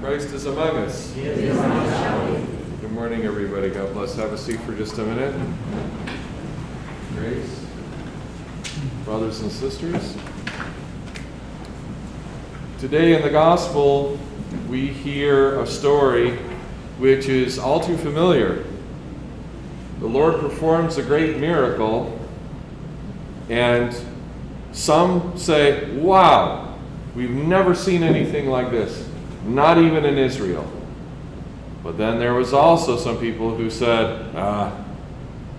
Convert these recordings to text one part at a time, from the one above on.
Christ is among us. Good morning, everybody. God bless. Have a seat for just a minute. Grace, brothers and sisters. Today in the Gospel, we hear a story which is all too familiar. The Lord performs a great miracle, and some say, wow, we've never seen anything like this, not even in Israel. But then there was also some people who said,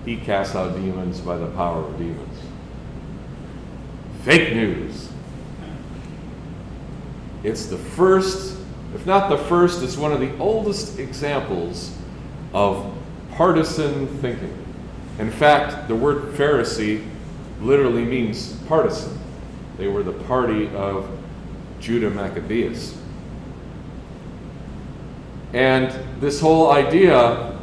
he casts out demons by the power of demons. Fake news. It's the first, if not the first, it's one of the oldest examples of partisan thinking. In fact, the word Pharisee literally means partisan. They were the party of Judah Maccabeus. And this whole idea,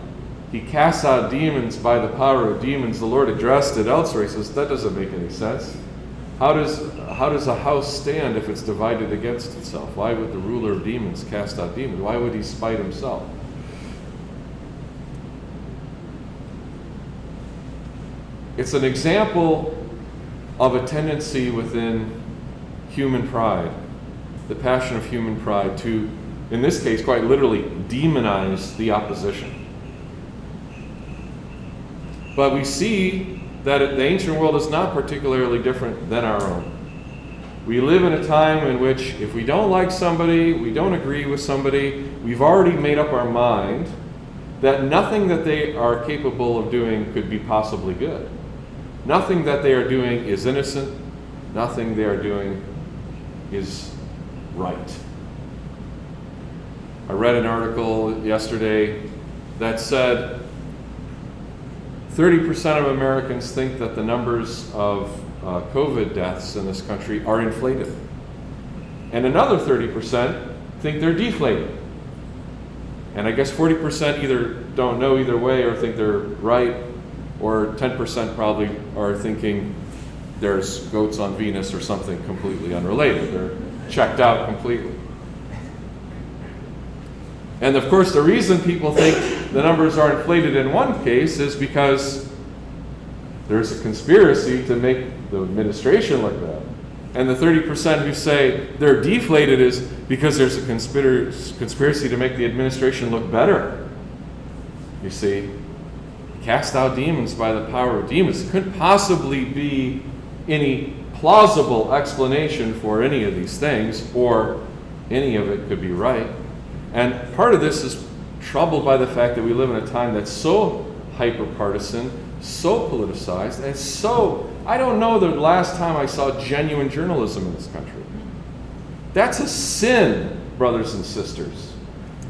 he casts out demons by the power of demons, the Lord addressed it elsewhere. He says, that doesn't make any sense. How does a house stand if it's divided against itself? Why would the ruler of demons cast out demons? Why would he spite himself? It's an example of a tendency within human pride, the passion of human pride to, in this case, quite literally, demonize the opposition. But we see that the ancient world is not particularly different than our own. We live in a time in which if we don't like somebody, we don't agree with somebody, we've already made up our mind that nothing that they are capable of doing could be possibly good. Nothing that they are doing is innocent. Nothing they are doing is right. I read an article yesterday that said 30% of Americans think that the numbers of COVID deaths in this country are inflated. And another 30% think they're deflated. And I guess 40% either don't know either way or think they're right, or 10% probably are thinking there's goats on Venus or something completely unrelated. They're checked out completely. And of course, the reason people think the numbers are inflated in one case is because there's a conspiracy to make the administration look bad. And the 30% who say they're deflated is because there's a conspiracy to make the administration look better. You see, cast out demons by the power of demons. Couldn't possibly be any plausible explanation for any of these things, or any of it could be right. And part of this is troubled by the fact that we live in a time that's so hyper-partisan, so politicized, and so, I don't know the last time I saw genuine journalism in this country. That's a sin, brothers and sisters.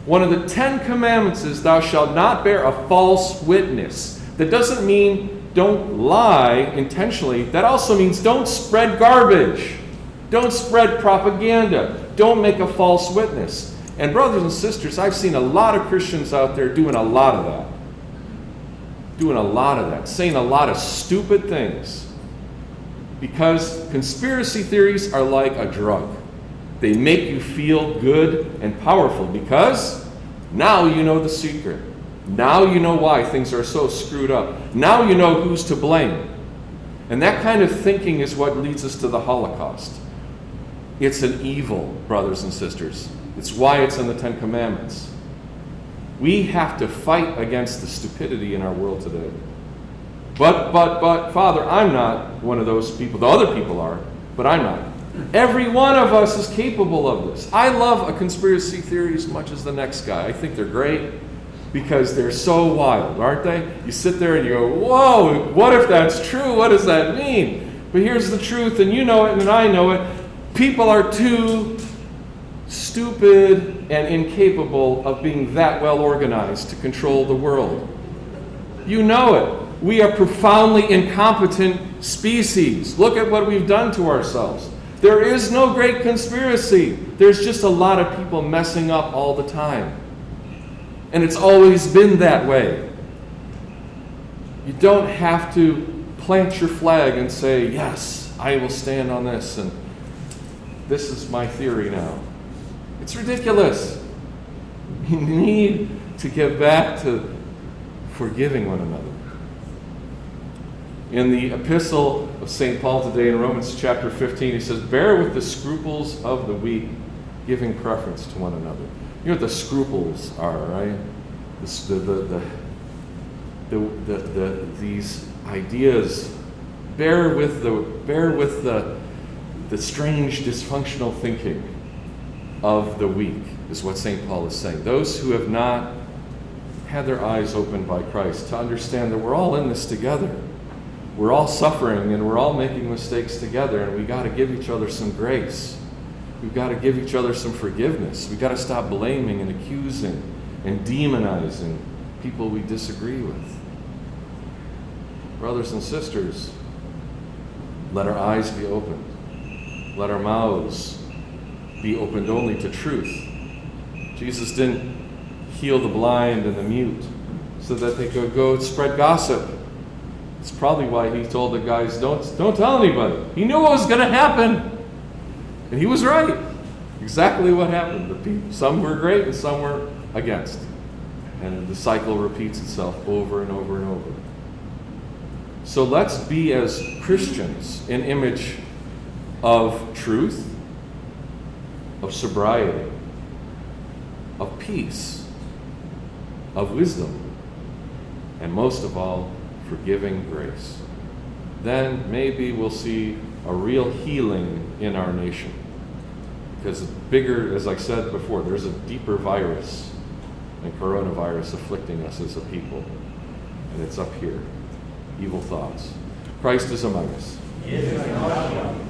One of the 10 commandments is, thou shalt not bear a false witness. That doesn't mean don't lie intentionally. That also means don't spread garbage. Don't spread propaganda. Don't make a false witness. And brothers and sisters, I've seen a lot of Christians out there doing a lot of that. Saying a lot of stupid things. Because conspiracy theories are like a drug. They make you feel good and powerful because now you know the secret. Now you know why things are so screwed up. Now you know who's to blame. And that kind of thinking is what leads us to the Holocaust. It's an evil, brothers and sisters. It's why it's in the 10 Commandments. We have to fight against the stupidity in our world today. But, Father, I'm not one of those people. The other people are, but I'm not. Every one of us is capable of this. I love a conspiracy theory as much as the next guy. I think they're great because they're so wild, aren't they? You sit there and you go, whoa, what if that's true? What does that mean? But here's the truth, and you know it and I know it. People are too stupid and incapable of being that well organized to control the world. You know it. We are profoundly incompetent species. Look at what we've done to ourselves. There is no great conspiracy. There's just a lot of people messing up all the time. And it's always been that way. You don't have to plant your flag and say, yes, I will stand on this, and this is my theory now. It's ridiculous. We need to get back to forgiving one another. In the epistle of St. Paul today in Romans chapter 15, he says, bear with the scruples of the weak, giving preference to one another. You know what the scruples are, right? These ideas. Bear with the strange dysfunctional thinking of the weak, is what St. Paul is saying. Those who have not had their eyes opened by Christ to understand that we're all in this together. We're all suffering and we're all making mistakes together, and we got to give each other some grace. We've got to give each other some forgiveness. We've got to stop blaming and accusing and demonizing people we disagree with. Brothers and sisters, let our eyes be opened. Let our mouths be opened only to truth. Jesus didn't heal the blind and the mute so that they could go spread gossip. It's probably why he told the guys, don't tell anybody. He knew what was going to happen. And he was right. Exactly what happened. Some were great and some were against. And the cycle repeats itself over and over and over. So let's be, as Christians, an image of truth, of sobriety, of peace, of wisdom, and most of all, forgiving grace. Then maybe we'll see a real healing in our nation. Because bigger, as I said before, there's a deeper virus than coronavirus afflicting us as a people. And it's up here. Evil thoughts. Christ is among us. Yes.